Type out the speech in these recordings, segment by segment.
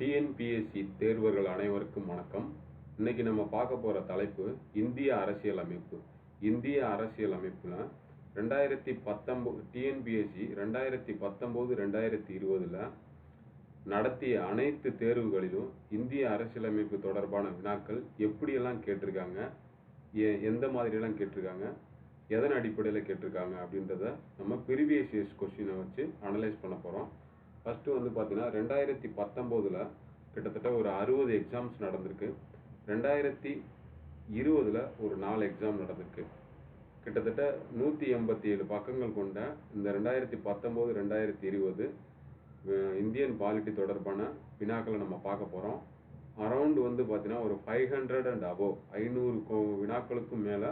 TNPSC தேர்வர்கள் அனைவருக்கும் வணக்கம். இன்னைக்கு நம்ம பார்க்க போகிற தலைப்பு இந்திய அரசியலமைப்பு. இந்திய அரசியலமைப்புல 2019 டிஎன்பிஎஸ்சி 2019-2020 நடத்திய அனைத்து தேர்வுகளிலும் இந்திய அரசியலமைப்பு தொடர்பான வினாக்கள் எப்படியெல்லாம் கேட்டிருக்காங்க, எந்த மாதிரியெல்லாம் கேட்டிருக்காங்க, எதன் அடிப்படையில் கேட்டிருக்காங்க அப்படின்றத நம்ம ப்ரீவியஸ் இயர்ஸ் கொஸ்டினை வச்சு அனலைஸ் பண்ண போகிறோம். ஃபஸ்ட்டு வந்து பார்த்தீங்கன்னா 2019 கிட்டத்தட்ட ஒரு 60 எக்ஸாம்ஸ் நடந்திருக்கு. 2020 ஒரு 4 எக்ஸாம் நடந்திருக்கு. கிட்டத்தட்ட 187 பக்கங்கள் கொண்ட இந்த 2019-2020 இந்தியன் பாலிட்டி தொடர்பான வினாக்களை நம்ம பார்க்க போகிறோம். அரௌண்ட் வந்து பார்த்தீங்கன்னா ஒரு 500 அண்ட் அபோவ் 500 வினாக்களுக்கும் மேலே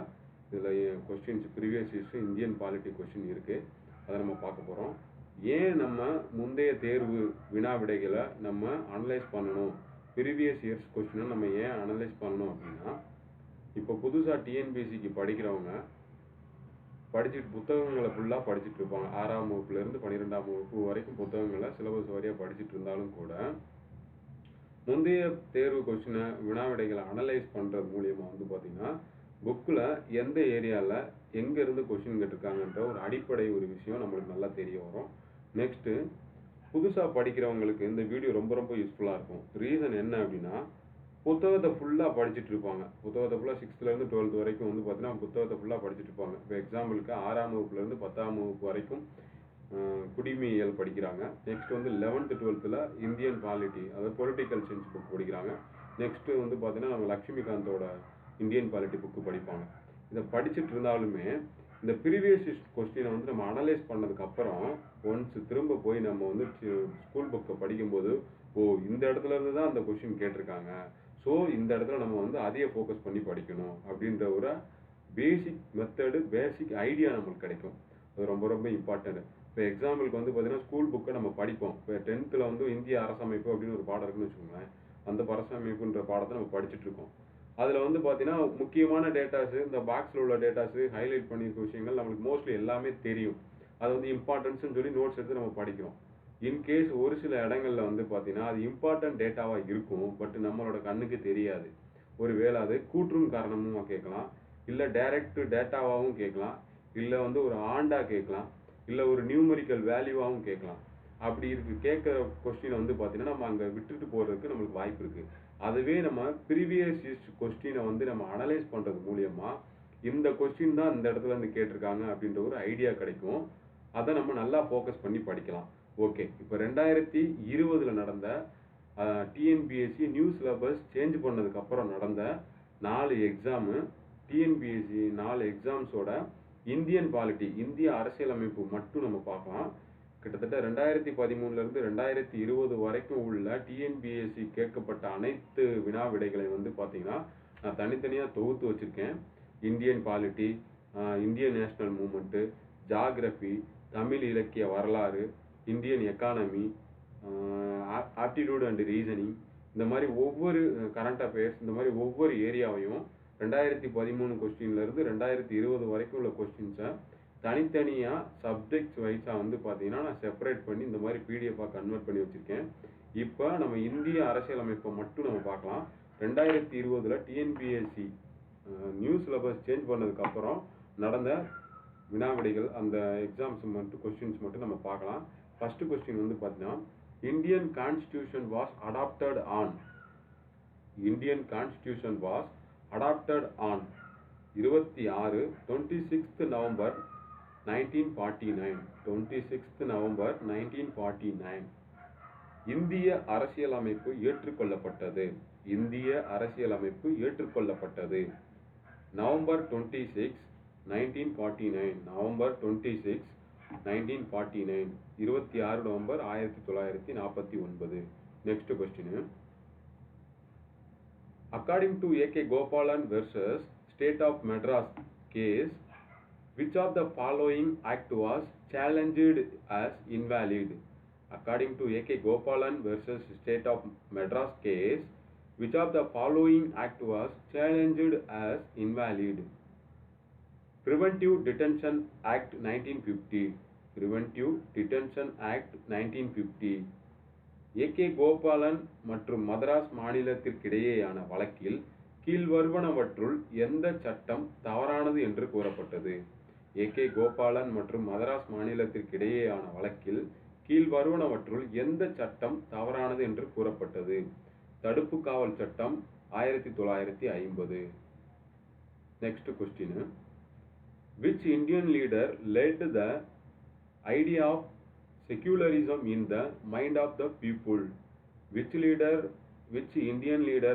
இதில் questions previous years Indian polity question இருக்குது. அதை நம்ம பார்க்க போகிறோம். ஏன் நம்ம முந்தைய தேர்வு வினா விடைகளை நம்ம அனலைஸ் பண்ணணும், ப்ரீவியஸ் இயர்ஸ் கொஸ்டினை நம்ம ஏன் அனலைஸ் பண்ணணும் அப்படின்னா, இப்போ புதுசாக டிஎன்பிஎஸ்சிக்கு படிக்கிறவங்க படிச்சுட்டு புத்தகங்களை ஃபுல்லாக படிச்சுட்டு இருப்பாங்க. 6ஆம் வகுப்புலேருந்து 12ஆம் வகுப்பு வரைக்கும் புத்தகங்களை சிலபஸ் வாரியாக படிச்சுட்டு இருந்தாலும் கூட முந்தைய தேர்வு கொஸ்டினை வினா விடைகளை அனலைஸ் பண்ணுறது மூலியமாக வந்து பார்த்திங்கன்னா புக்கில் எந்த ஏரியாவில் எங்கேருந்து கொஸ்டின் கேட்டிருக்காங்கன்ற ஒரு அடிப்படை ஒரு விஷயம் நம்மளுக்கு நல்லா தெரிய வரும். நெக்ஸ்ட்டு புதுசாக படிக்கிறவங்களுக்கு இந்த வீடியோ ரொம்ப ரொம்ப யூஸ்ஃபுல்லாக இருக்கும். ரீசன் என்ன அப்படின்னா, புத்தகத்தை ஃபுல்லாக படிச்சுட்டு இருப்பாங்க. புத்தகத்தை ஃபுல்லாக 6th-லேருந்து 12th வரைக்கும் வந்து பார்த்தீங்கன்னா புத்தகத்தை ஃபுல்லாக படிச்சுட்டு இருப்பாங்க. இப்போ எக்ஸாம்பிளுக்கு 6ஆம் வகுப்புலேருந்து 10ஆம் வகுப்பு வரைக்கும் குடிமையியல் படிக்கிறாங்க. நெக்ஸ்ட் வந்து 11th-12th இந்தியன் பாலிட்டி, அதாவது பொலிட்டிக்கல் சயின்ஸ் புக் படிக்கிறாங்க. நெக்ஸ்ட்டு வந்து பார்த்தீங்கன்னா நம்ம லக்ஷ்மிகாந்தோட இந்தியன் பாலிட்டி புக்கு படிப்பாங்க. இதை படிச்சுட்டு இருந்தாலுமே இந்த ப்ரீவியஸ் கொஸ்டினை வந்து நம்ம அனலைஸ் பண்ணதுக்கப்புறம் ஒன்ஸ் திரும்ப போய் நம்ம வந்து ஸ்கூல் புக்கை படிக்கும்போது, ஓ இந்த இடத்துல இருந்து தான் அந்த கொஸ்டின் கேட்டிருக்காங்க, ஸோ இந்த இடத்துல நம்ம வந்து அதையே ஃபோக்கஸ் பண்ணி படிக்கணும் அப்படின்ற ஒரு பேசிக் மெத்தடு, பேசிக் ஐடியா நம்மளுக்கு கிடைக்கும். அது ரொம்ப ரொம்ப இம்பார்ட்டன்ட். இப்போ எக்ஸாம்பிளுக்கு வந்து பார்த்தீங்கன்னா ஸ்கூல் புக்கை நம்ம படிப்போம். இப்போ 10th வந்து இந்திய அரசமைப்பு அப்படின்னு ஒரு பாடம் இருக்குன்னு வச்சுக்கோங்களேன். அந்த அரசமைப்புன்ற பாடத்தை நம்ம படிச்சுட்டு இருக்கோம். அதில் வந்து பார்த்தீங்கன்னா முக்கியமான டேட்டாஸு, இந்த பாக்ஸில் உள்ள டேட்டாஸு, ஹைலைட் பண்ணியிருக்க விஷயங்கள் நம்மளுக்கு மோஸ்ட்லி எல்லாமே தெரியும். அது வந்து இம்பார்ட்டன்ஸ்னு சொல்லி நோட்ஸ் எடுத்து நம்ம படிக்கிறோம். இன்கேஸ் ஒரு சில இடங்களில் வந்து பார்த்தீங்கன்னா அது இம்பார்ட்டன்ட் டேட்டாவாக இருக்கும், பட் நம்மளோட கண்ணுக்கு தெரியாது. ஒருவேளை அது கூற்றும் காரணமும் கேட்கலாம், இல்லை டைரக்ட் டேட்டாவாகவும் கேட்கலாம், இல்லை வந்து ஒரு ஆண்டா கேட்கலாம், இல்லை ஒரு நியூமரிக்கல் வேல்யூவாகவும் கேட்கலாம். அப்படி கேட்குற கொஸ்டினை வந்து பார்த்தீங்கன்னா நம்ம அங்கே விட்டுட்டு போகிறதுக்கு நம்மளுக்கு வாய்ப்பு இருக்குது. அதுவே நம்ம ப்ரீவியஸ் இயர்ஸ் கொஸ்டினை வந்து நம்ம அனலைஸ் பண்ணுறது மூலியமாக இந்த கொஸ்டின் தான் இந்த இடத்துல இருந்து கேட்டிருக்காங்க அப்படின்ற ஒரு ஐடியா கிடைக்கும். அதை நம்ம நல்லா ஃபோக்கஸ் பண்ணி படிக்கலாம். ஓகே, இப்போ 2020 நடந்த டிஎன்பிஎஸ்சி நியூ சிலபஸ் சேஞ்ச் பண்ணதுக்கப்புறம் நடந்த 4 எக்ஸாமு, டிஎன்பிஎஸ்சி 4 எக்ஸாம்ஸோட இந்தியன் பாலிட்டி, இந்திய அரசியலமைப்பு மட்டும் நம்ம பார்க்கலாம். கிட்டத்தட்ட 2013-லேருந்து 2020 வரைக்கும் உள்ள டிஎன்பிஎஸ்சி கேட்கப்பட்ட அனைத்து வினா விடைகளை வந்து பார்த்தீங்கன்னா நான் தனித்தனியாக தொகுத்து வச்சுருக்கேன். Indian polity, Indian national movement, geography, Tamil இலக்கிய வரலாறு, Indian economy, aptitude and reasoning, இந்த மாதிரி ஒவ்வொரு கரண்ட் அஃபேர்ஸ், இந்த மாதிரி ஒவ்வொரு ஏரியாவையும் 2013 கொஸ்டின்லேருந்து 2020 வரைக்கும் உள்ள கொஸ்டின்ஸை தனித்தனியாக சப்ஜெக்ட்ஸ் வைஸாக வந்து பார்த்தீங்கன்னா நான் செப்பரேட் பண்ணி இந்த மாதிரி பிடிஎஃபாக கன்வெர்ட் பண்ணி வச்சுருக்கேன். இப்போ நம்ம இந்திய அரசியலமைப்பை மட்டும் நம்ம பார்க்கலாம். 2020 டிஎன்பிஎஸ்சி நியூ சிலபஸ் சேஞ்ச் பண்ணதுக்கப்புறம் நடந்த வினாவிடைகள், அந்த எக்ஸாம்ஸ் மட்டும் கொஸ்டின்ஸ் மட்டும் நம்ம பார்க்கலாம். ஃபஸ்ட்டு கொஸ்டின் வந்து பார்த்தீங்கன்னா, Indian constitution was adopted on, Indian constitution was adopted on 26th November 1949, 26th November 1949 இந்திய அரசியலமைப்பு ஏற்றுக்கொள்ளப்பட்டது, இந்திய அரசியலமைப்பு ஏற்றுக்கொள்ளப்பட்டது. November 26, 1949, November 26, 1949, 26 November 1949. Next question. According to A.K. Gopalan versus State of Madras case, which of the following act was challenged as invalid? According to A.K. Gopalan versus State of Madras case, which of the following act was challenged as invalid? Preventive Detention Act 1950, Preventive Detention Act 1950. AK. Gopalan மற்றும் மதராஸ் மாநிலத்திற்கிடையேயான வழக்கில் கீழ்வருவனவற்றுள் எந்த சட்டம் தவறானது என்று கூறப்பட்டது? AK. Gopalan மற்றும் மதராஸ் மாநிலத்திற்கிடையேயான வழக்கில் கீழ்வருவனவற்றுள் எந்த சட்டம் தவறானது என்று கூறப்பட்டது? தடுப்பு காவல் சட்டம் 1950. Next question. Which Indian leader led the idea of secularism in the mind of the people? Which Indian leader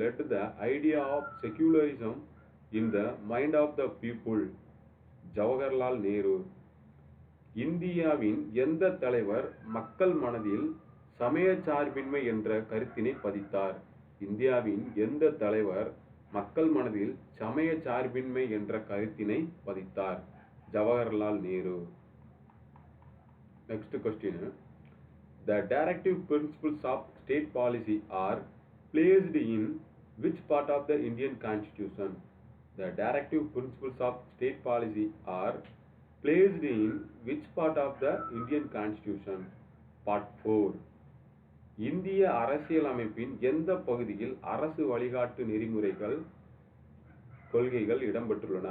led the idea of secularism in the mind of the people? Jawaharlal Nehru. இந்தியாவின் எந்த தலைவர் மக்கள் மனதில் சமயச்சார்பின்மை என்ற கருத்தினை பதித்தார்? இந்தியாவின் எந்த தலைவர் மக்கள் மனதில் சமயச்சார்பின்மை என்ற கருத்தினை பதித்தார்? Jawaharlal Nehru. Next question. The directive principles of state policy are placed in which part of the Indian Constitution? The directive principles of state policy are placed in which part of the Indian Constitution? Part 4. இந்திய அரசியலமைப்பின் எந்த பகுதியில் அரசு வழிகாட்டு நெறிமுறைகள் கொள்கைகள் இடம்பெற்றுள்ளன?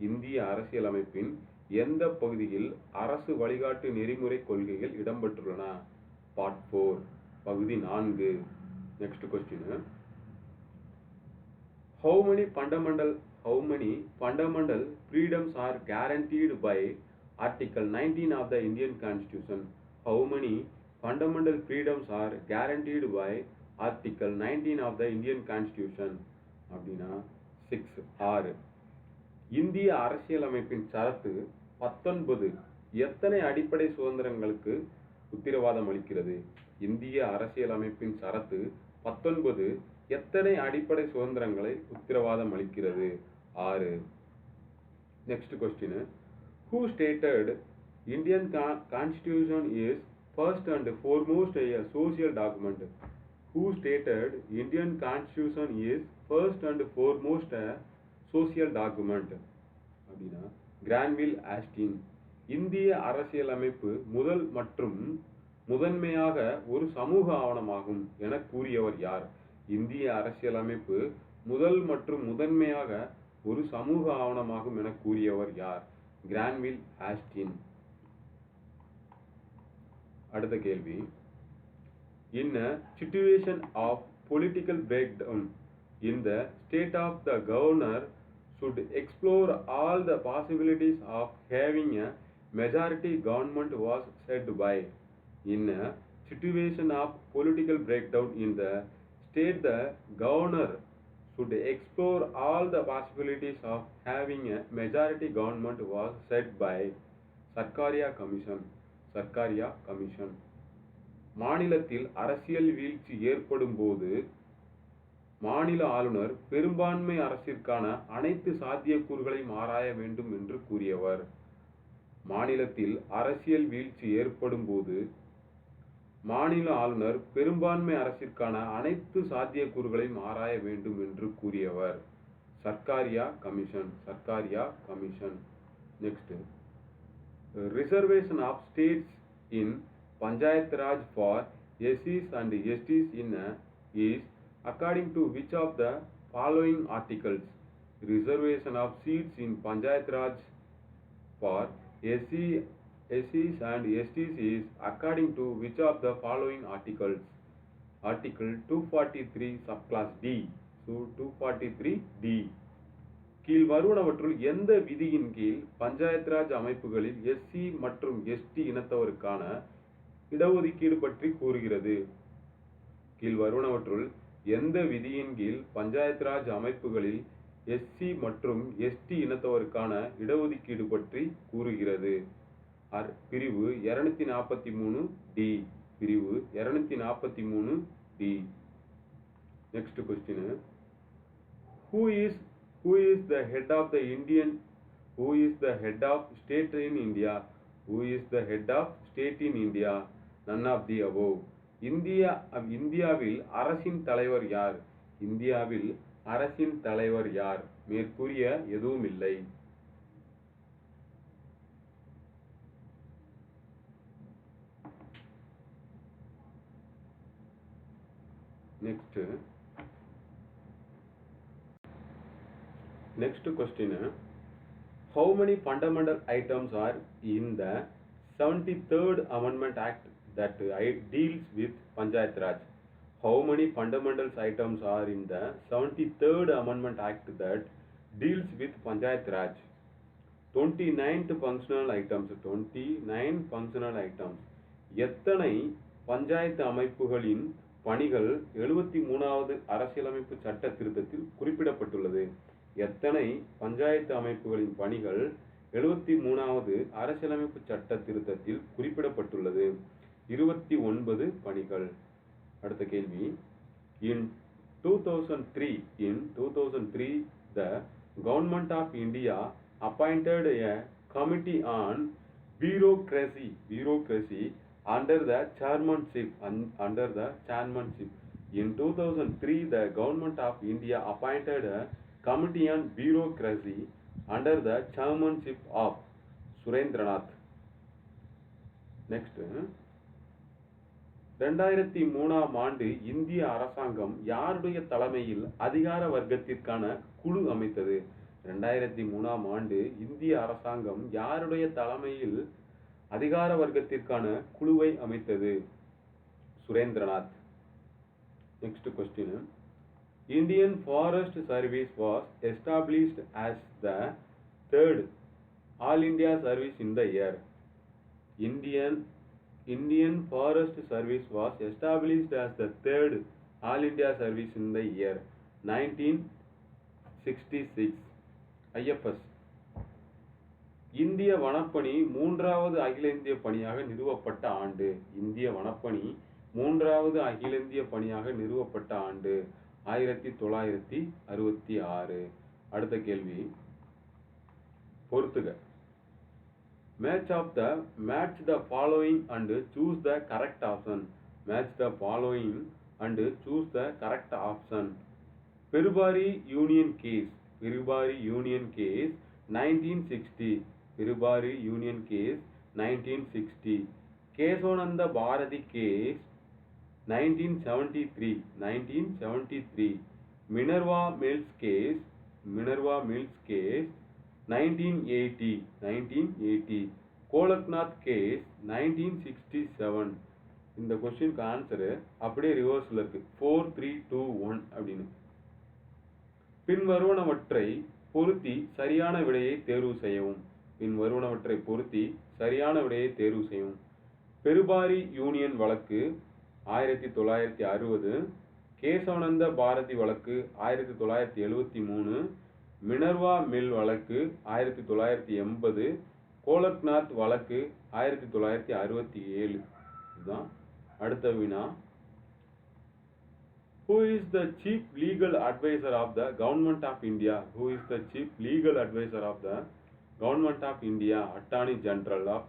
இந்திய அரசியலமைப்பின் எந்த பகுதியில் அரசு வழிகாட்டு நெறிமுறை கொள்கைகள் இடம்பெற்றுள்ளன? Part 4, பகுதி 4. Next question. How many fundamental freedoms are guaranteed by Article 19 of the Indian Constitution? How many fundamental freedoms are guaranteed by Article 19 of the Indian Constitution? அப்படின்னா 6. இந்திய அரசியலமைப்பின் சரத்து 19 எத்தனை அடிப்படை சுதந்திரங்களுக்கு உத்தரவாதம் அளிக்கிறது? இந்திய அரசியலமைப்பின் சரத்து 19 எத்தனை அடிப்படை சுதந்திரங்களை உத்தரவாதம் அளிக்கிறது? 6. Next question. Who stated Indian Constitution is first and foremost a social document? Who stated Indian Constitution is first and foremost a social document? அப்படின்னா கிரான்வில் ஆஸ்டின். இந்திய அரசியலமைப்பு முதல் மற்றும் முதன்மையாக ஒரு சமூக ஆவணமாகும் என கூறியவர் யார்? இந்திய அரசியலமைப்பு முதல் மற்றும் முதன்மையாக ஒரு சமூக ஆவணமாகும் என கூறியவர் யார்? கிரான்வில் ஆஸ்டின். அடுத்த கேள்வி. In a situation of political breakdown in the state of the governor should explore all the possibilities of having a majority government was said by. In a situation of political breakdown in the state, the governor should explore all the possibilities of having a majority government was said by. Sarkaria commission. மாநிலத்தில் அரசியல் வீழ்ச்சி ஏற்படும் போது மாநில ஆளுநர் பெரும்பான்மை அரசிற்கான அனைத்து சாத்தியக்கூறுகளையும் ஆராய வேண்டும் என்று கூறியவர். மாநிலத்தில் அரசியல் வீழ்ச்சி ஏற்படும் போது மாநில ஆளுநர் பெரும்பான்மை அரசிற்கான அனைத்து சாத்தியக்கூறுகளையும் ஆராய வேண்டும் என்று கூறியவர். Sarkaria commission. Next. Reservation of states in Panchayat Raj for SCs and STs is according to which of the following articles? Reservation of seats in Panchayat Raj for SCs and STs is according to which of the following articles? Article 243 subclass D. So 243D. கீழ் வருவனவற்றுள் எந்த விதியின் கீழ் பஞ்சாயத் ராஜ் அமைப்புகளில் SC மற்றும் ST இனத்தவருக்கான இடஒதுக்கீடு பற்றி கூறுகிறது? கீழ் வருவனவற்றுள் எந்த விதியின் கீழ் பஞ்சாயத் ராஜ் அமைப்புகளில் எஸ்சி மற்றும் எஸ்டி இனத்தவருக்கான இடஒதுக்கீடு பற்றி கூறுகிறது? பிரிவு 243D. பிரிவு 243D. Next question. Who is the head of the state in India? Who is the head of state in India? None of the above. இந்தியாவில் அரசின் தலைவர் யார்? இந்தியாவில் அரசின் தலைவர் யார்? மேற்கூறிய எதுவும் இல்லை. next question, how many fundamental items are in the 73rd Amendment Act that deals with Panchayat Raj? How many fundamental items are in the 73rd Amendment Act that deals with Panchayat Raj? 29 functional items. 29 functional items. எத்தனை பஞ்சாயத்து அமைப்புகளின் பணிகள் 73வது அரசியலமைப்பு சட்ட திருத்தத்தில் குறிப்பிடப்பட்டுள்ளது? எத்தனை பஞ்சாயத்து அமைப்புகளின் பணிகள் 73வது அரசியலமைப்பு சட்ட திருத்தத்தில் குறிப்பிடப்பட்டுள்ளது? 29 பணிகள். அடுத்த கேள்வி, in 2003 the government of India appointed a committee on bureaucracy under the chairmanship. In 2003 the government of India appointed a committee on bureaucracy under the chairmanship of Surendranath. Next, 2003ஆம் ஆண்டு இந்திய அரசாங்கம் யாருடைய தலைமையில் அதிகார வர்க்கத்திற்கான குழு அமைத்தது? 2003ஆம் ஆண்டு இந்திய அரசாங்கம் யாருடைய தலைமையில் அதிகார வர்க்கத்திற்கான குழுவை அமைத்தது? Surendranath. Next question, Indian Forest Service was established as the third All India service in the year. Indian Forest Service was established as the third All India service in the year 1966. IFS. இந்திய வனப்பணி மூன்றாவது அகில இந்திய பணியாக நிறுவப்பட்ட ஆண்டு. இந்திய வனப்பணி மூன்றாவது அகில இந்திய பணியாக நிறுவப்பட்ட ஆண்டு 1966. அடுத்த கேள்வி, பொறுத்துக. Match the following and choose the correct option. Match the following and choose the correct option. Perubari Union Case. 1960. Perubari Union Case 1960. Kesonanda Bharati Case 1973. Minerva Mills Case 1980. Kolaknath Case 1967. இந்த கொஸ்டினுக்கு ஆன்சரு அப்படியே ரிவர்ஸில் இருக்கு, 4 3 2 1 அப்படின்னு. பின்வருவனவற்றை பொருத்தி சரியான விடையை தேர்வு செய்யவும். பெருபாரி யூனியன் வழக்கு 1960, கேசவனந்த பாரதி வழக்கு 1973, மினர்வா மில் வழக்கு 1980, கோலக்நாத் வழக்கு 1967. இதுதான் அடுத்த வினா. Who is the chief legal advisor of the Government of India? Government of India, Attorney General of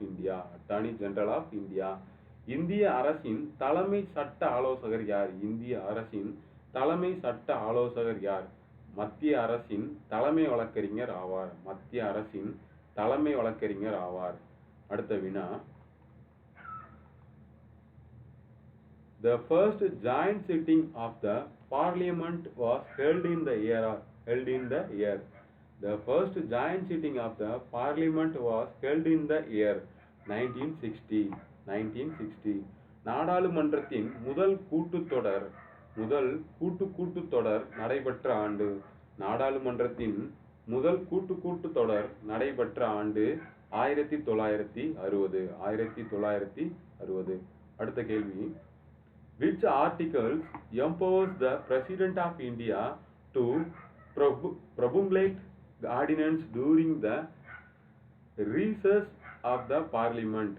India. இந்திய அரசின் தலைமை சட்ட ஆலோசகர் யார்? மத்திய அரசின் தலைமை வழக்கறிஞர் ஆவார். அடுத்த வினா. The first joint sitting of the Parliament was held in the year. The first joint sitting of the Parliament was held in the year 1960. நாடாளுமன்றத்தின் முதல் கூட்டுத்தொடர் நடைபெற்ற ஆண்டு. நாடாளுமன்றத்தின் முதல் கூட்டுத்தொடர் நடைபெற்ற ஆண்டு 1960. அடுத்த கேள்வி, which articles empowers the President of India to promulgate ordinance during the recess of the Parliament?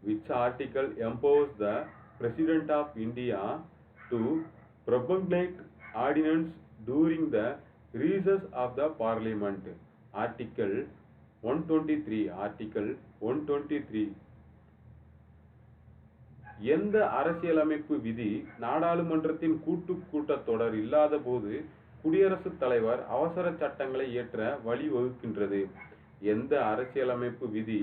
Which article empowers the President of India to promulgate ordinance during the recess of the Parliament? Article 123. எந்த அரசியலமைப்பு விதி நாடாளுமன்றத்தின் கூட்டத்தொடர் இல்லாத போது குடியரசுத் தலைவர் அவசர சட்டங்களை இயற்ற வழிவகுக்கின்றது? எந்த அரசியலமைப்பு விதி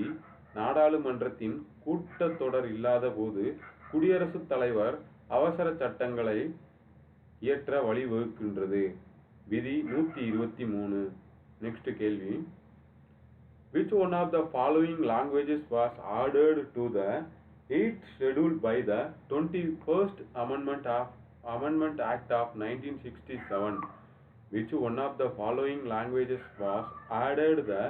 நாடாளுமன்றத்தின் கூட்டத்தொடர் இல்லாத போது குடியரசுத் தலைவர் அவசர சட்டங்களை இயற்ற வழிவகுக்கின்றது? விதி 123. நெக்ஸ்ட் கேள்வி, which one of the following languages was added to the 8th schedule by the 21st Amendment Act of 1967? Which one of the following languages was added the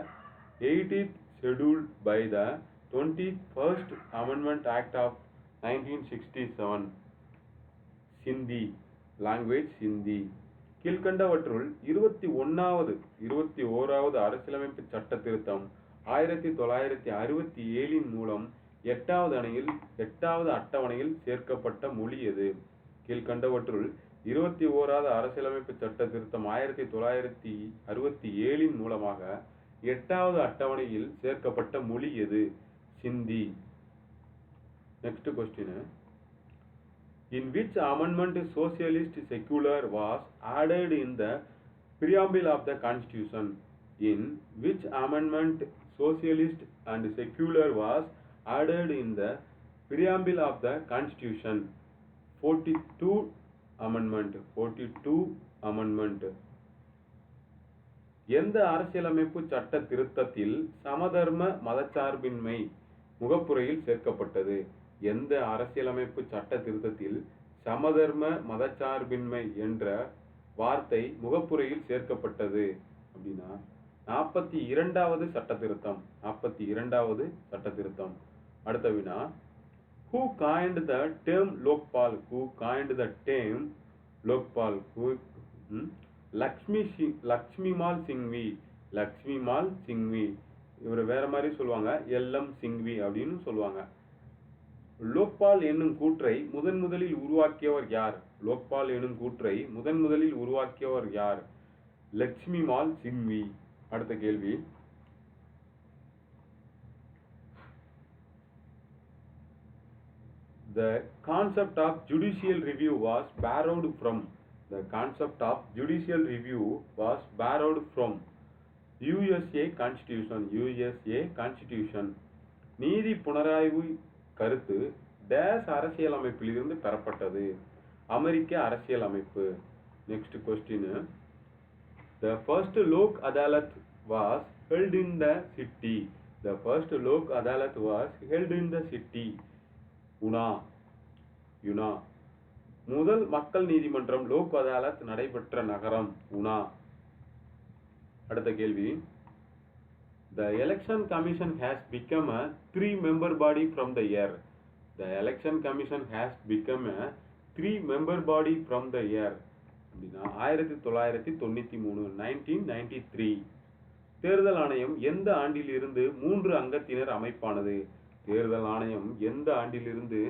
80th schedule by the 21st Amendment Act of 1967? சிந்தி. Language சிந்தி. கீழ்கண்டவற்றுள் 21வது அரசியலமைப்பு சட்ட திருத்தம் 1967 மூலம் 8வது அட்டவணையில் சேர்க்கப்பட்ட மொழி எது? கீழ்கண்டவற்றுள் 21வது அரசியலமைப்பு சட்ட திருத்தம் 1967 மூலமாக 8வது அட்டவணையில் சேர்க்கப்பட்ட மொழி எது? சிந்தி. Next question, in which amendment socialist secular was added in the preamble of the constitution? In which amendment socialist and secular was added in the preamble of the constitution? 42 amendment. எந்த அரசியலமைப்பு சட்ட திருத்தத்தில் சமதர்ம மதச்சார்பின்மை முகப்புரையில் சேர்க்கப்பட்டது? எந்த அரசியலமைப்பு சட்ட திருத்தத்தில் சமதர்ம மதச்சார்பின்மை என்ற வார்த்தை முகப்புரையில் சேர்க்கப்பட்டது அப்படின்னா 42வது சட்ட திருத்தம். 42வது சட்ட திருத்தம். அடுத்த வினா, who coined the term lokpal? Who coined the term lokpal? லக்ஷ்மிமால் Singhvi. லக்ஷ்மிமால் Singhvi. இவர் வேற மாதிரி சொல்லுவாங்க, எல்எம் சிங்வி அப்படின்னு சொல்லுவாங்க. லோக்பால் என்னும் கூற்றை முதலில் உருவாக்கியவர் யார்? லோக்பால் என்னும் கூற்றை முதலில் உருவாக்கியவர் யார்? லக்ஷ்மிமால் சிங்வி. அடுத்த கேள்வி, the concept of judicial review was borrowed from. The concept of judicial review was borrowed from USA Constitution. USA Constitution. நீதி புனராய்வு கருத்து டேஸ் அரசியலமைப்பிலிருந்து பெறப்பட்டது? அமெரிக்க அரசியலமைப்பு. Next question, the first lok adalat was held in the city. The first lok adalat was held in the city. யுனா. முதல் மக்கள் நீதிமன்றம் லோக் அதாலத் நடைபெற்ற நகரம் உனா. அடுத்த கேள்வி, the election commission has become a 3-member body from the year. The election commission has become a 3-member body from the year அப்படின்னா 1993. 1993. தேர்தல் ஆணையம் எந்த ஆண்டிலிருந்து 3 அங்கத்தினர் அமைப்பானது? தேர்தல் ஆணையம் எந்த ஆண்டிலிருந்து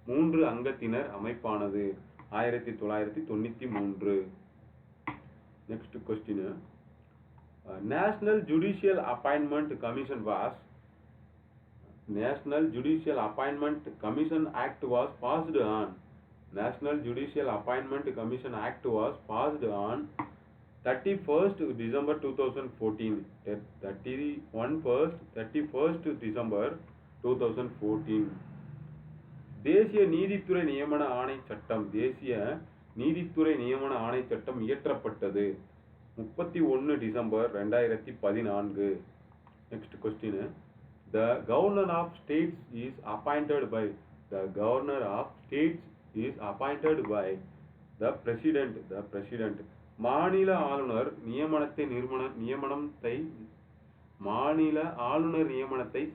3 அங்கத்தினர் அமைப்பானது? 1993. Next question, National Judicial Appointment Commission Act was passed on. National Judicial Appointment Commission Act was passed on 31st December 2014. 31st December 2014. தேசிய நீதித்துறை நியமன ஆணை சட்டம். தேசிய நீதித்துறை நியமன ஆணை சட்டம் இயற்றப்பட்டது 31 December 2014. Next question, the governor of states is appointed by. The governor of states is appointed by the president. The president. மாநில ஆளுநர் நியமனத்தை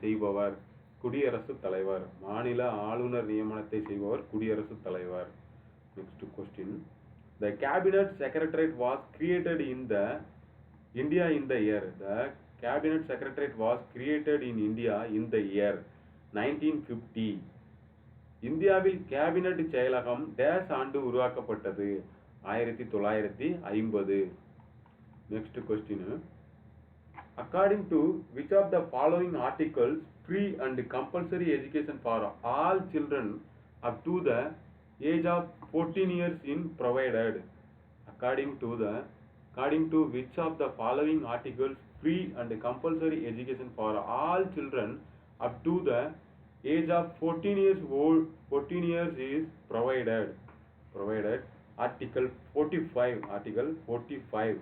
செய்பவர் குடியரசுத் தலைவர். மாநில ஆளுநர் நியமனத்தை செய்பவர் குடியரசுத் தலைவர். Next question, the cabinet secretariat was created in the India in the year. The cabinet secretariat was created in India in the year 1950. இந்தியாவில் கேபினட் செயலகம் டேஸ் ஆண்டு உருவாக்கப்பட்டது? 1950. Next question, according to which of the following articles free and compulsory education for all children up to the age of 14 years in provided? According to which of the following articles free and compulsory education for all children up to the age of 14 years is provided? Article 45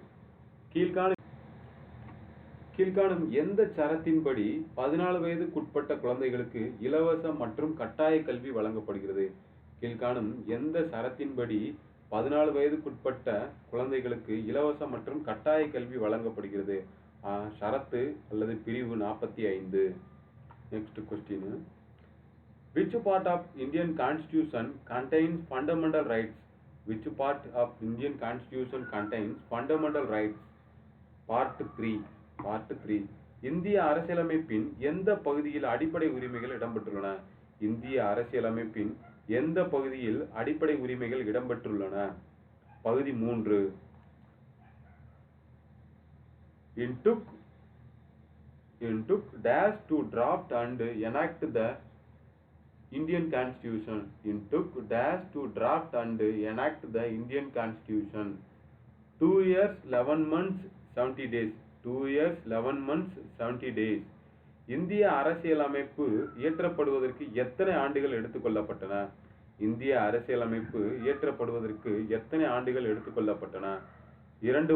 கீழ்காணும் எந்த சரத்தின்படி 14 வயதுக்குட்பட்ட குழந்தைகளுக்கு இலவச மற்றும் கட்டாய கல்வி வழங்கப்படுகிறது? கீழ்காணும் எந்த சரத்தின்படி 14 வயதுக்குட்பட்ட குழந்தைகளுக்கு இலவச மற்றும் கட்டாய கல்வி வழங்கப்படுகிறது? ஷரத்து அல்லது பிரிவு 45. Next question. Which part of Indian Constitution contains fundamental rights? Which part of Indian Constitution contains fundamental rights? Part 3. இந்திய அரசியலமைப்பின் எந்த பகுதியில் அடிப்படை உரிமைகள் இடம்பெற்றுள்ளன? இந்திய அரசியலமைப்பின் எந்த பகுதியில் அடிப்படை உரிமைகள் இடம்பெற்றுள்ளன? பகுதி 3. It took dash to draft and enact the Indian Constitution. It took dash to draft and enact the Indian Constitution. 2 years 11 months 70 days. 2 years 11 months 70 days. இந்திய அரசியலமைப்பு இயற்றப்படுவதற்கு எத்தனை ஆண்டுகள் எடுத்துக்கொள்ளப்பட்டன? இந்திய அரசியலமைப்பு இயற்றப்படுவதற்கு எத்தனை ஆண்டுகள் எடுத்துக்கொள்ளப்பட்டன? 2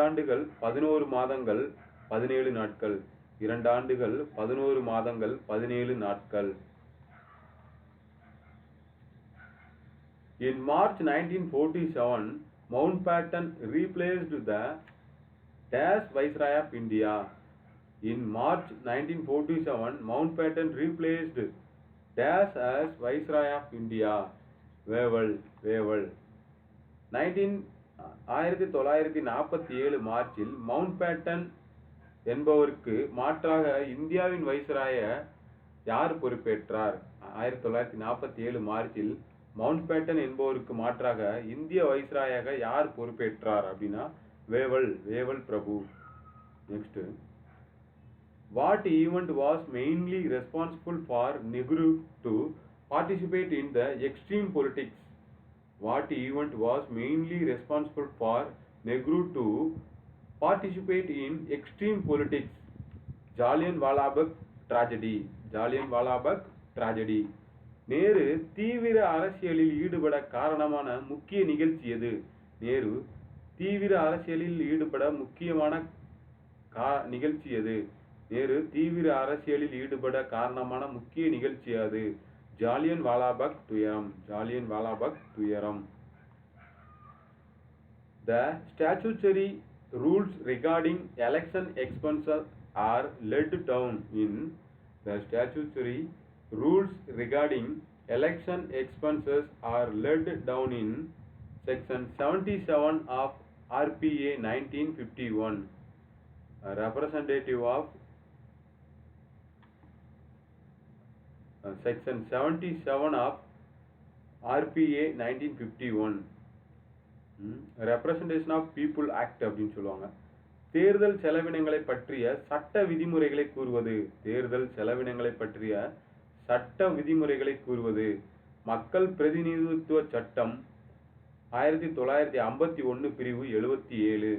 ஆண்டுகள் 11 மாதங்கள் 17 நாட்கள். 2 ஆண்டுகள் 11 மாதங்கள் 17 நாட்கள். In March 1947, Mountbatten replaced the dash Viceroy of India. In March 1947, Mountbatten replaced dash as Viceroy of India. Wavell. 1947 மார்ச்சில் மவுண்ட்பேட்டன் என்பவருக்கு மாற்றாக இந்தியாவின் வைஸ்ராய யார் பொறுப்பேற்றார்? 1947 மார்ச்சில் மவுண்ட்பேட்டன் என்பவருக்கு மாற்றாக இந்திய வைஸ்ராயாக யார் பொறுப்பேற்றார் அப்படின்னா Wavell Prabhu. Next. What event was mainly responsible for Nehru to participate in the extreme politics? What event was mainly responsible for Nehru to participate in extreme politics? Jallianwala Bagh tragedy. Nehru தீவிர அரசியலில் ஈடுபட காரணமான முக்கிய நிகழ்ச்சி எது? நேரு தீவிர அரசியலில் ஈடுபட முக்கியமான நிகழ்ச்சி எது? நேரு தீவிர அரசியலில் ஈடுபட காரணமான முக்கிய நிகழ்ச்சி அது? ஜாலியன்வாலா பாக் துயரம். The statutory rules regarding election expenses are laid down in The statutory rules regarding election expenses are laid down in Section 77 of RPA 1951. A representative of Section 77 of RPA 1951. Representation of People Act அப்படின்னு சொல்லுவாங்க. தேர்தல் செலவினங்களை பற்றிய சட்ட விதிமுறைகளை கூறுவது. தேர்தல் செலவினங்களை பற்றிய சட்ட விதிமுறைகளை கூறுவது. மக்கள் பிரதிநிதித்துவ சட்டம் 1951 பிரிவு 77.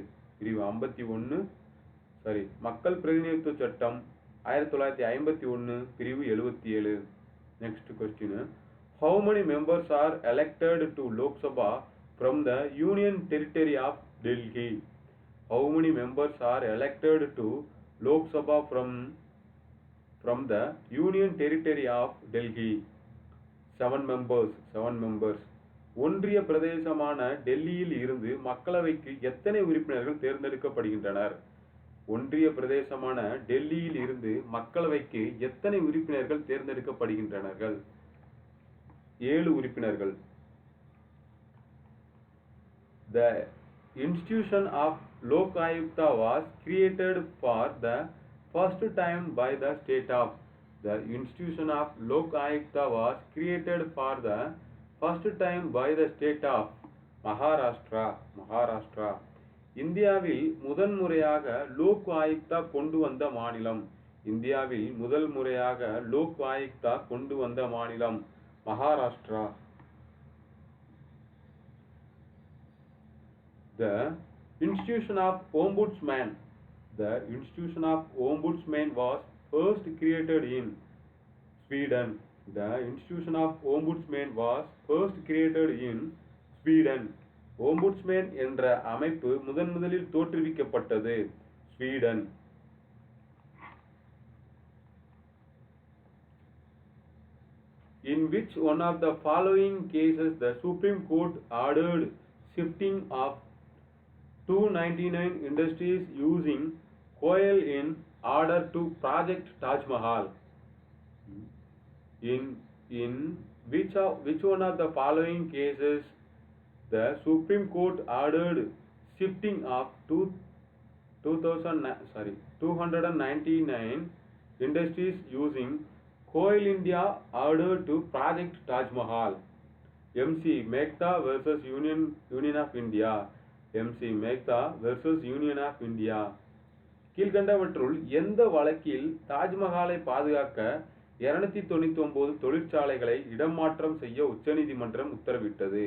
மக்கள் பிரதிநிதித்துவ சட்டம் 1951 பிரிவு 77. Next question. How many members are elected to Lok Sabha from the Union Territory of Delhi? How many members are elected to Lok Sabha from the Union Territory of Delhi? 7 members. ஒன்றிய பிரதேசமான டெல்லியில் இருந்து மக்களவைக்கு எத்தனை உறுப்பினர்கள் தேர்ந்தெடுக்கப்படுகின்றனர்? ஒன்றிய பிரதேசமான டெல்லியில் இருந்து மக்களவைக்கு எத்தனை உறுப்பினர்கள் தேர்ந்தெடுக்கப்படுகின்றனர்? 7 உறுப்பினர்கள். The institution of Lok Ayukta was created for the first time by the state of. The institution of Lok Ayukta was created for the first time by the state of Maharashtra. இந்தியாவில் முதன்முறையாக லோக் ஆயுக்தா கொண்டு வந்த மாநிலம். இந்தியாவில் முதல் முறையாக லோக் ஆயுக்தா கொண்டு வந்த மாநிலம் Maharashtra. The institution of Ombudsman. The institution of Ombudsman was first created in Sweden. The institution of Ombudsman was first created in Sweden. Ombudsman என்ற அமைப்பு முதலில் தோற்றுவிக்கப்பட்டது Sweden. In which one of the following cases the Supreme Court ordered shifting of 299 industries using coal in order to project Taj Mahal? In which one of the following cases the Supreme Court ordered shifting of 299 industries using Coal India order to project Taj Mahal? MC Mehta versus Union of India. MC Mehta versus Union of India. கீழ்கண்டவற்றுள் எந்த வழக்கில் தாஜ்மஹாலை பாதுகாக்க 299 தொழிற்சாலைகளை இடமாற்றம் செய்ய உச்சநீதிமன்றம் உத்தரவிட்டது?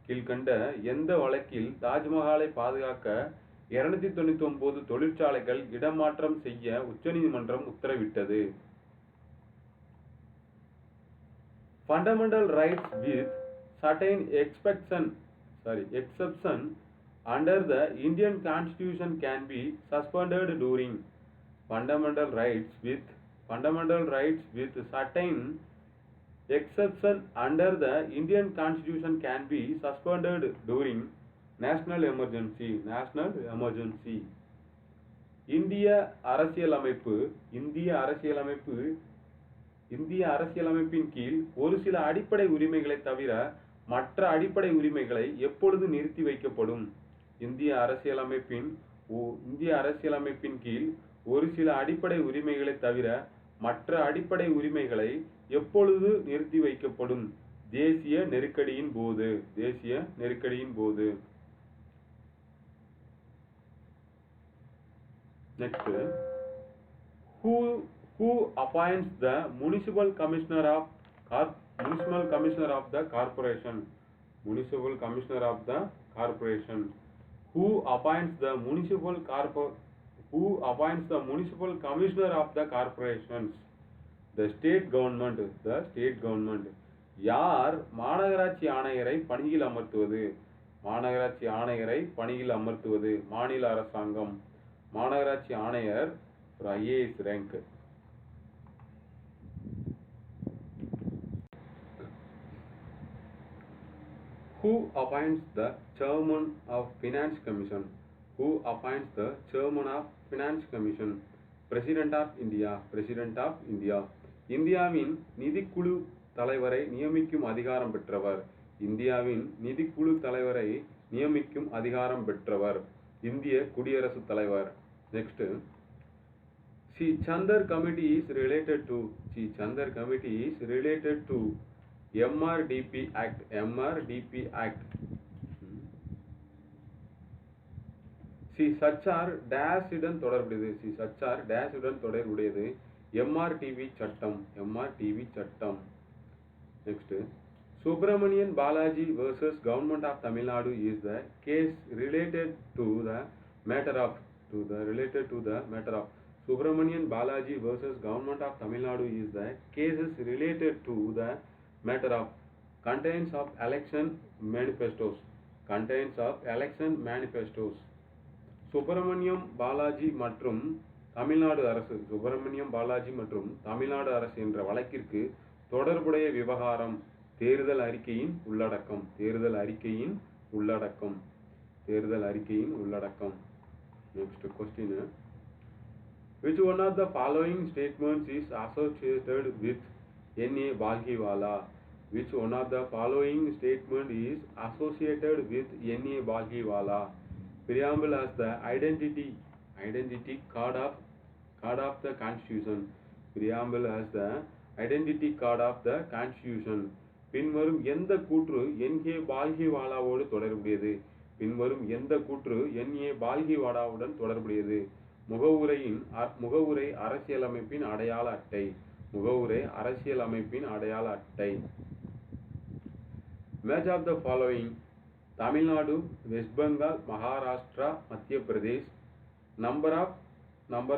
கீழ்கண்ட எந்த வழக்கில் தாஜ்மஹாலை பாதுகாக்க 299 தொழிற்சாலைகள் இடமாற்றம் செய்ய உச்சநீதிமன்றம் உத்தரவிட்டது? Fundamental rights with certain exception under the Indian Constitution can be suspended during. Fundamental rights with certain exception under the Indian Constitution can be suspended during national emergency. இந்திய அரசியலமைப்பின் கீழ் ஒரு சில அடிப்படை உரிமைகளை தவிர மற்ற அடிப்படை உரிமைகளை எப்பொழுது நிறுத்தி வைக்கப்படும்? இந்திய அரசியலமைப்பின் கீழ் ஒரு சில அடிப்படை உரிமைகளை தவிர மற்ற அடிப்படை உரிமைகளை எப்பொழுது நிறுத்தி வைக்கப்படும்? தேசிய நெருக்கடியின் போது. Next, who appoints the municipal commissioner of the corporation? Who appoints the municipal commissioner of the corporations? The state government. யார் மாநகராட்சி ஆணையரை பணியில் அமர்த்துவது? மாநில அரசாங்கம். மாநகராட்சி ஆணையர் ஒரு IAS rank. Who appoints the chairman of Finance Commission? President of India. இந்தியாவின் நிதிக்குழு தலைவரை நியமிக்கும் அதிகாரம் பெற்றவர் இந்திய குடியரசுத் தலைவர். Next, See Chandar Committee is related to. MRDP Act. Sachar டேஷுடன் தொடர்புடையது. MRTV சட்டம். Next, Subramanian Balaji versus Government of Tamil Nadu is the case related to the matter of. Subramanian Balaji versus Government of Tamil Nadu is the cases related to the matter of contents of election manifestos. Subramaniam Balaji மற்றும் தமிழ்நாடு அரசு என்ற வழக்கிற்கு தொடர்புடைய விவகாரம் தேர்தல் அறிக்கையின் உள்ளடக்கம். Next question. Which one of the following statements is associated with N.A. Balgiwala? Preamble as the identity card of the Constitution. பின்வரும் எந்த கூற்று N.A. பால்கிவாலாவோடு தொடர்புடையது? முகவுரை அரசியலமைப்பின் அடையாள அட்டை. Match of the following: Tamil Nadu, west Bengal, Maharashtra, மத்திய Pradesh. Number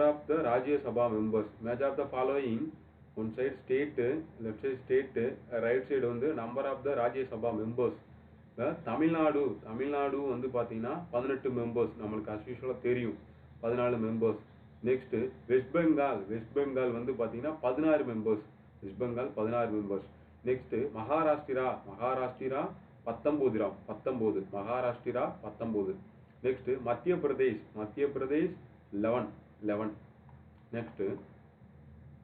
of the Rajya Sabha members. Match of the following: one side state, left side state, right side வந்து number of the Rajya Sabha members. Tamil Nadu வந்து பார்த்தீங்கன்னா 18 மெம்பர்ஸ், நம்மளுக்கு அஸ்யூஷுவலாக தெரியும் 14 மெம்பர்ஸ். நெக்ஸ்ட்டு வெஸ்ட் பெங்கால் வந்து பார்த்தீங்கன்னா 16 members, west Bengal 16 members. Next Maharashtra 19, Maharashtra 19. Next மத்திய Pradesh 11. Next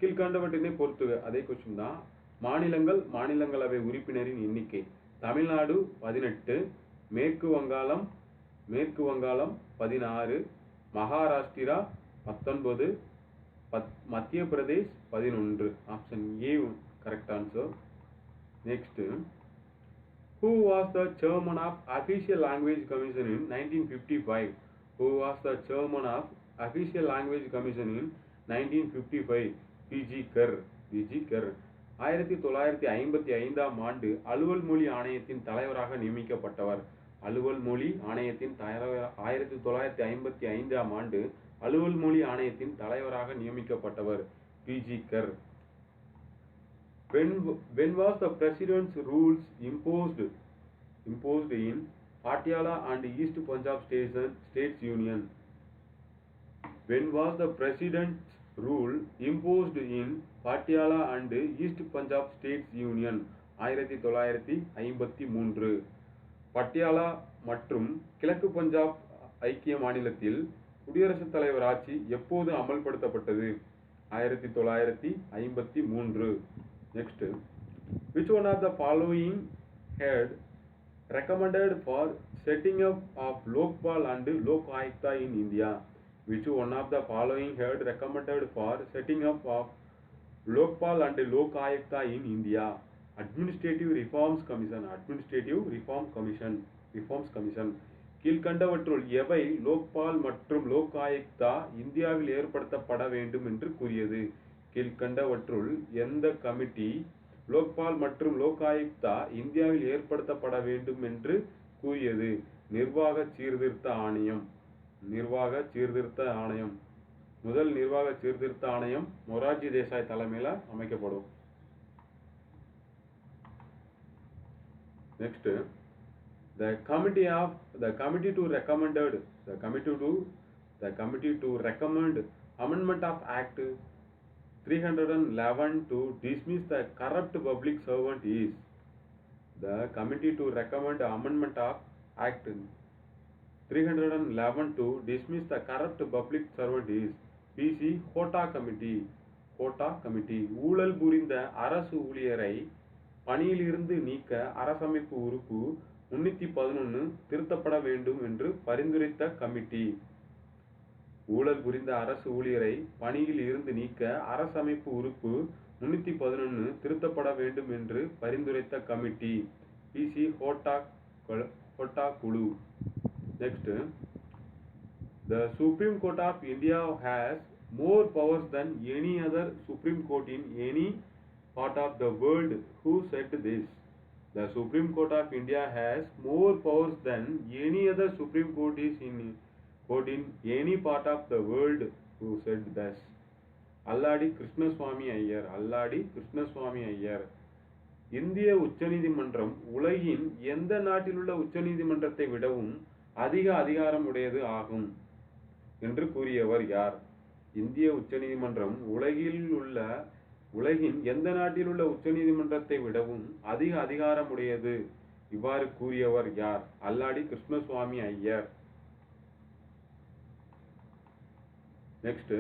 கீழ்கண்டவற்றினை பொறுத்துக, அதே கொஸ்டின் தான். மாநிலங்களவை உறுப்பினரின் எண்ணிக்கை: தமிழ்நாடு 18, மேற்கு வங்காளம் 16, மகாராஷ்டிரா 19, மத்திய Pradesh 11. Option A correct answer. Next, who was the chairman of Official Language Commission in 1955? Who was the chairman of Official Language Commission in 1955? PG கர். 1955ஆம் ஆண்டு அலுவல் மொழி ஆணையத்தின் தலைவராக நியமிக்கப்பட்டவர். 1955ஆம் ஆண்டு அலுவல் மொழி ஆணையத்தின் தலைவராக நியமிக்கப்பட்டவர் B G Kher. When was the President's rules imposed in Patiala and East Punjab States Union? When was the President's rule imposed in Patiala and East Punjab States Union? 1953. Patiala மற்றும் கிழக்கு பஞ்சாப் ஐக்கிய மாநிலத்தில் குடியரசுத் தலைவர் ஆட்சி எப்போது அமல்படுத்தப்பட்டது? 1953. Next, which one of the following had recommended for setting up of Lokpal and Lok Ayukta in India? Which one of the following had recommended for setting up of Lokpal and Lok Ayukta in India? Administrative Reforms Commission. கீழ்கண்டவற்றுள் எவை லோக்பால் மற்றும் லோக் ஆயுக்தா இந்தியாவில் ஏற்படுத்தப்பட வேண்டும் என்று கூறியது? கீழ்கண்டவற்றுள் எந்த கமிட்டி லோக்பால் மற்றும் லோக் ஆயுக்தா இந்தியாவில் ஏற்படுத்தப்பட வேண்டும் என்று கூறியது? நிர்வாக சீர்திருத்த ஆணையம். முதல் நிர்வாக சீர்திருத்த ஆணையம் மொரார்ஜி தேசாய் தலைமையில் அமைக்கப்படும். Next, the committee to recommend amendment of Act 311 to dismiss the corrupt public servant is. The committee to recommend amendment of Act 311 to dismiss the corrupt public servant is PC Hota Committee. ஊழல் புரிந்த அரசு ஊழியரை பணியிலிருந்து நீக்க அரசமைப்பு உறுப்பு 311 திருத்தப்பட வேண்டும் என்று பரிந்துரைத்த கமிட்டி. ஊழல் புரிந்த அரசு ஊழியரை பணியில் இருந்து நீக்க அரசமைப்பு உறுப்பு 311 திருத்தப்பட வேண்டும் என்று பரிந்துரைத்த கமிட்டி பிசி ஹோட்டா குழு. Next, the Supreme Court of India has more powers than any other Supreme Court in any part of the world. Who said this? The Supreme Court of India has more powers than any other Supreme Court in any part of the world. Who said this? அல்லாடி கிருஷ்ணசுவாமி ஐயர். இந்திய உச்சநீதிமன்றம் உலகின் எந்த நாட்டிலுள்ள உச்சநீதிமன்றத்தை விடவும் அதிக அதிகாரம் உடையது ஆகும் என்று கூறியவர் யார்? இந்திய உச்சநீதிமன்றம் உலகின் எந்த நாட்டில் உள்ள உச்சநீதிமன்றத்தை விடவும் அதிக அதிகாரம் உடையது, இவ்வாறு கூறியவர் யார்? அல்லாடி Krishnaswamy Iyer. Next,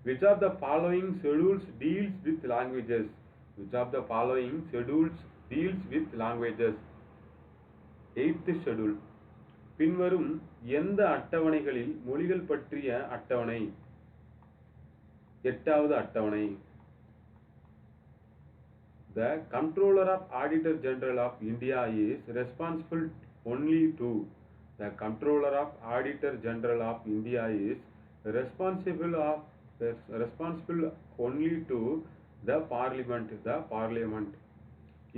which of the following schedules deals with languages? Eighth schedule. பின்வரும் எந்த அட்டவணைகளில் மொழிகள் பற்றிய அட்டவணை? 8வது அட்டவணை. The Comptroller of Auditor General of India is responsible only to. The Comptroller of Auditor General of India is responsible only to the Parliament.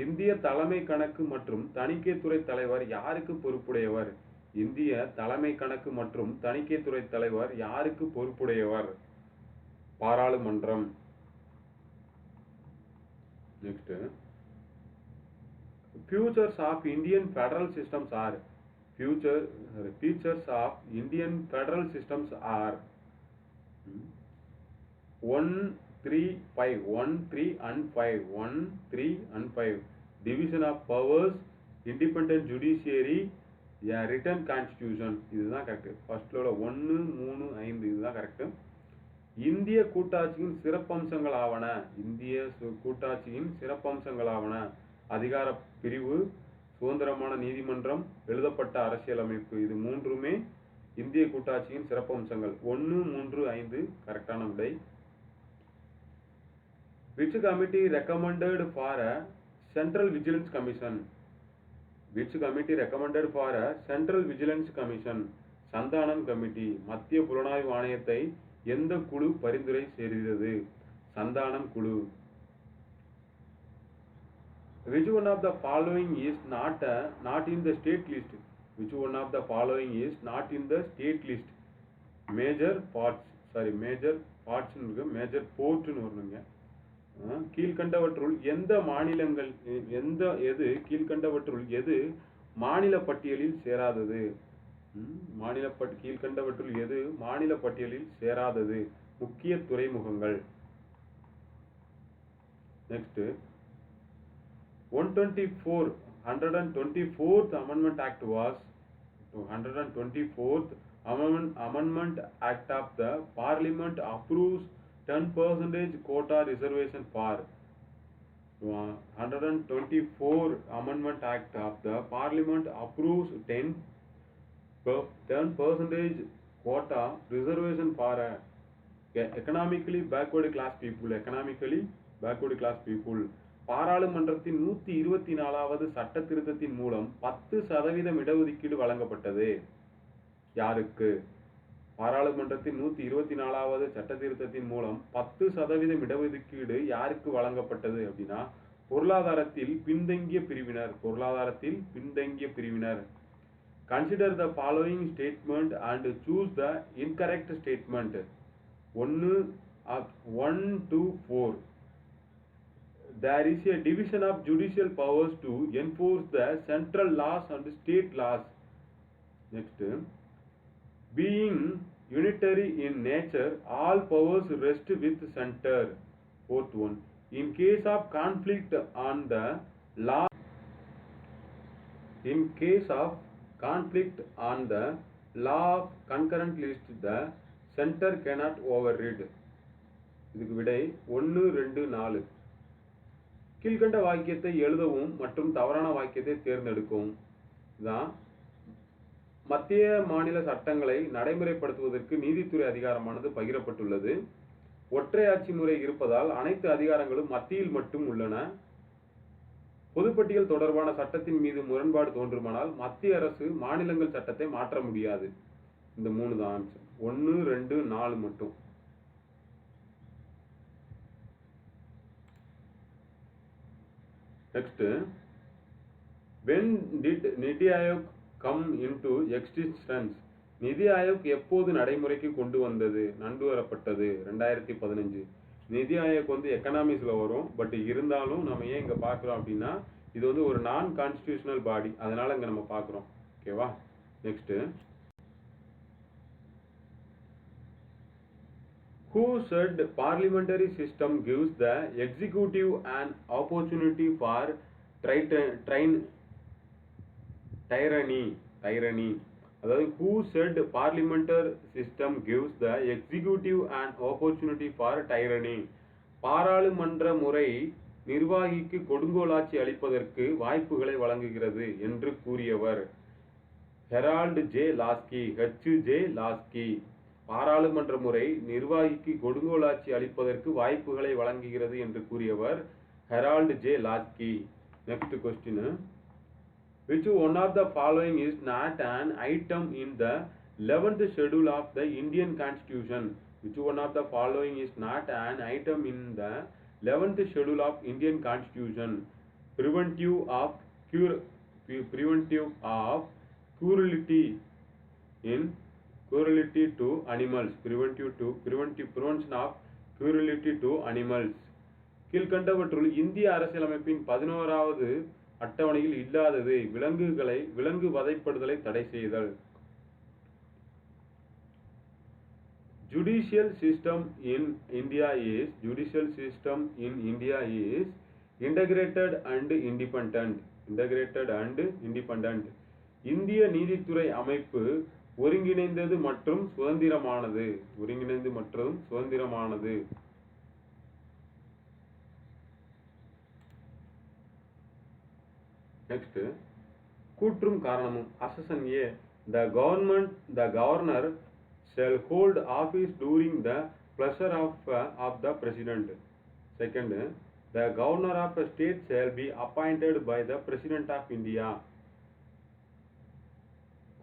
இந்திய தலைமை கணக்கு மற்றும் தணிக்கைத்துறை தலைவர் யாருக்கு பொறுப்புடையவர்? இந்திய தலைமை கணக்கு மற்றும் தணிக்கைத்துறை தலைவர் யாருக்கு பொறுப்புடையவர்? பாராளுமன்றம். Next, Features of Indian federal systems are features of Indian federal systems are 1, 3, 5. 1, 3 and 5. 1, 3 and 5. Division of powers, independent judiciary, written constitution. இதுதான் கரெக்ட். ஃபர்ஸ்ட்ல 1, 3, 5 இதுதான் கரெக்ட். இந்திய கூட்டாட்சியின் சிறப்பம்சங்களாவன அதிகார பிரிவு, சுதந்திரமான நீதிமன்றம், எழுதப்பட்ட அரசியலமைப்பு. இது மூன்றுமே இந்திய கூட்டாட்சியின் சிறப்பம்சங்கள். 1, 3, 5 கரெக்டான விடை. Which committee recommended for a Central Vigilance Commission? Which committee recommended for a Central Vigilance Commission? Santhanam committee. மத்திய புலனாய்வு ஆணையத்தை எந்த குழு பரிந்துரை செய்தது? சந்தானம் குழு. Which one of the following is not in the state list? Which one of the following is not in the state list? Major parts major போர்ட்னு வருங்க. கீழ்கண்டவற்றுள் எது மாநில பட்டியலில் சேராதது? கீழ்கண்டவற்றுள் எது மாநில பட்டியலில் சேராதது? முக்கிய துறைமுகங்கள். Next 124th Amendment Act was 124th Amendment Act of the Parliament approves 10% quota reservation for 124 Amendment Act of the Parliament approves 10% quota reservation for economically backward class people. பாராளுமன்றத்தின் 124வது சட்ட திருத்தத்தின் மூலம் 10% இடஒதுக்கீடு வழங்கப்பட்டது. யாருக்கு? பாராளுமன்றத்தின் 124வது சட்ட திருத்தத்தின் மூலம் 10% இடஒதுக்கீடு யாருக்கு வழங்கப்பட்டது அப்படின்னா பொருளாதாரத்தில் பின்தங்கிய பிரிவினர். Consider the following statement and choose the incorrect statement. 1 to 4. There is a division of judicial powers to enforce the central laws and state laws. Next, being unitary in nature, all powers rest with center. Fourth one, in case of conflict on the law of concurrent list, the center cannot override. இதுக்கு விடை 1, 2, 4. கீழ்கண்ட வாக்கியத்தை எழுதவும் மற்றும் தவறான வாக்கியத்தை தேர்ந்தெடுக்கவும். இதான் மத்திய மாநில சட்டங்களை நடைமுறைப்படுத்துவதற்கு நீதித்துறை அதிகாரமானது பகிரப்பட்டுள்ளது. ஒற்றையாட்சி முறை இருப்பதால் அனைத்து அதிகாரங்களும் மத்தியில் மட்டும் உள்ளன. பொதுப்பட்டியல் தொடர்பான சட்டத்தின் மீது முரண்பாடு தோன்றுமானால் மத்திய அரசு மாநிலங்கள் சட்டத்தை மாற்ற முடியாது. இந்த 3 தான் ஆன்சர். 1, 2, 4 மட்டும். Next, when did Niti Aayog come into existence? நிதி ஆயோக் எப்போது நடைமுறைக்கு கொண்டு வரப்பட்டது? 2015. நிதி ஆயோக் எக்கனாமிக்ஸ்ல வரும். பட் இருந்தாலும் நம்ம ஏன் இங்க பார்க்கிறோம் அப்படின்னா இது ஒரு நான் கான்ஸ்டிடியூஷனல் பாடி, அதனால இங்க நம்ம பார்க்கிறோம். ஓகேவா? Next, who said parliamentary system gives the executive an opportunity for tyranny? அதாவது who said parliamentary system gives the executive an opportunity for tyranny? பாராளுமன்ற முறை நிர்வாகிக்கு கொடுங்கோலாட்சி அளிப்பதற்கு வாய்ப்புகளை வழங்குகிறது என்று கூறியவர் ஹெரால்டு ஜே லாஸ்கி. பாராளுமன்ற முறை நிர்வாகிக்கு கொடுங்கோலாட்சி அளிப்பதற்கு வாய்ப்புகளை வழங்குகிறது என்று கூறியவர் Harold J Laski. Next question, which one of the following is not an item in the 11th schedule of the Indian Constitution? Which one of the following is not an item in the 11th schedule of Indian Constitution? Preventive of cruelty to animals. Prevention of cruelty to animals. கீழ்கண்டவற்றுள் இந்திய அரசியலமைப்பின் 11வது அட்டவணையில் இல்லாதது. விலங்கு வதைப்படுதலை தடை செய்தல். Judicial system in India is integrated and independent. இந்திய நீதித்துறை அமைப்பு ஒருங்கிணைந்தது மற்றும் சுதந்திரமானது. நெக்ஸ்ட், கூற்றும் காரணமும். Assertion A. The governor shall hold office during the pleasure of the president. Second, the governor of a state shall be appointed by the president of India.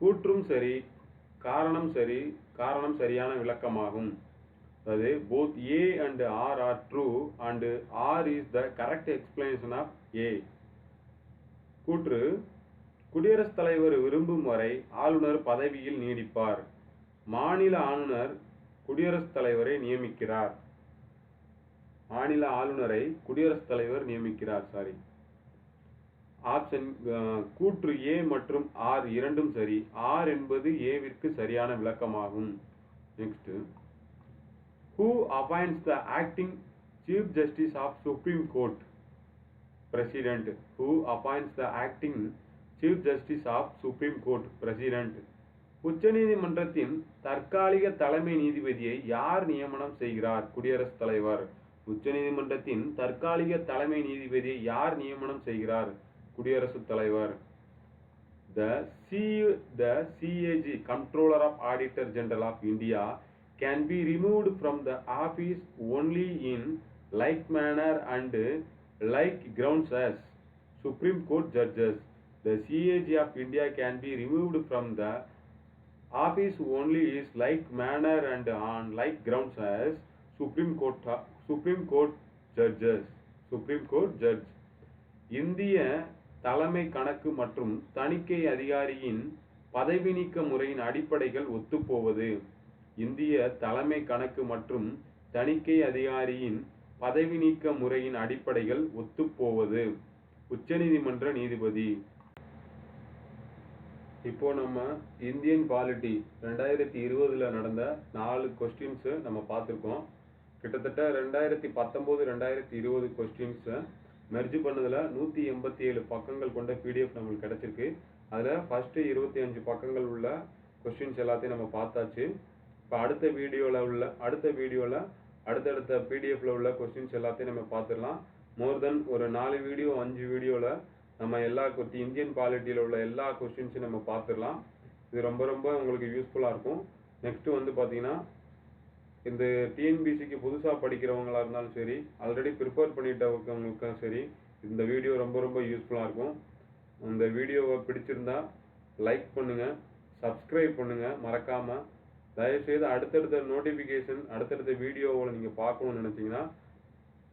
கூற்றும் சரி, காரணம் சரியான விளக்கமாகும். அதாவது both A and R are true and R is the correct explanation of A. கூற்று, குடியரசுத் தலைவர் விரும்பும் வரை ஆளுநர் பதவியில் நீடிப்பார். மாநில ஆளுநரை குடியரசுத் தலைவர் நியமிக்கிறார். ஆப்ஷன் கூற்று ஏ மற்றும் ஆர் இரண்டும் சரி. ஆர் என்பது ஏவிற்கு சரியான விளக்கமாகும். Next, who appoints the acting chief justice of supreme court? President. Who appoints the acting chief justice of supreme court? President. உச்சநீதிமன்றத்தின் தற்காலிக தலைமை நீதிபதியை யார் நியமனம் செய்கிறார்? குடியரசுத் தலைவர். உச்சநீதிமன்றத்தின் தற்காலிக தலைமை நீதிபதியை யார் நியமனம் செய்கிறார்? குடியரசுத் தலைவர். The CAG, Comptroller of Auditor General of India, can be removed from the office only in like manner and like grounds as Supreme Court judges. The CAG of India can be removed from the office only is like manner and on like grounds as Supreme Court judge. இந்திய தலைமை கணக்கு மற்றும் தணிக்கை அதிகாரியின் பதவி நீக்க முறையின் அடிப்படைகள் ஒத்துப்போவது. இந்திய தலைமை கணக்கு மற்றும் தணிக்கை அதிகாரியின் பதவி நீக்க முறையின் அடிப்படைகள் ஒத்துப்போவது. உச்சநீதிமன்ற நீதிபதி. இப்போ நம்ம இந்தியன் பாலிட்டி 2020 நடந்த 4 கொஸ்டின்ஸ் நம்ம பார்த்துருக்கோம். கிட்டத்தட்ட 2019-2020 கொஸ்டின்ஸ் மெர்ஜ் பண்ணதில் 187 பக்கங்கள் கொண்ட பிடிஎஃப் நம்மளுக்கு கிடைச்சிருக்கு. அதில் ஃபஸ்ட்டு 25 பக்கங்கள் உள்ள கொஸ்டின்ஸ் எல்லாத்தையும் நம்ம பார்த்தாச்சு. இப்போ அடுத்த வீடியோவில் அடுத்தடுத்த பிடிஎஃப்ல உள்ள கொஸ்டின்ஸ் எல்லாத்தையும் நம்ம பார்த்துடலாம். மோர் தென் ஒரு 4 வீடியோ 5 வீடியோவில் நம்ம இந்தியன் பாலிட்டியில் உள்ள எல்லா கொஸ்டின்ஸையும் நம்ம பார்த்துடலாம். இது ரொம்ப உங்களுக்கு யூஸ்ஃபுல்லாக இருக்கும். நெக்ஸ்ட்டு வந்து பார்த்தீங்கன்னா, இந்த டிஎன்பிசிக்கு புதுசாக படிக்கிறவங்களா இருந்தாலும் சரி, ஆல்ரெடி ப்ரிப்பேர் பண்ணிட்டவங்களுக்கும் சரி, இந்த வீடியோ ரொம்ப யூஸ்ஃபுல்லாக இருக்கும். இந்த வீடியோவை பிடிச்சிருந்தா லைக் பண்ணுங்கள், சப்ஸ்கிரைப் பண்ணுங்கள் மறக்காமல். தயவுசெய்து அடுத்தடுத்த நோட்டிஃபிகேஷன் அடுத்தடுத்த வீடியோவில் நீங்கள் பார்க்கணுன்னு நினச்சிங்கன்னா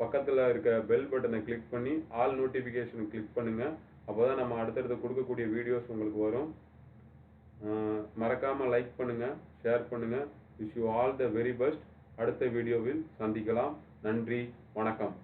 பக்கத்தில் இருக்க பெல் பட்டனை கிளிக் பண்ணி ஆல் நோட்டிஃபிகேஷனை கிளிக் பண்ணுங்கள். அப்போ தான் நம்ம அடுத்தடுத்து கொடுக்கக்கூடிய வீடியோஸ் உங்களுக்கு வரும். மறக்காமல் லைக் பண்ணுங்கள், ஷேர் பண்ணுங்கள். Wish you all the very best. அடுத்த வீடியோவில் சந்திக்கலாம். நன்றி, வணக்கம்.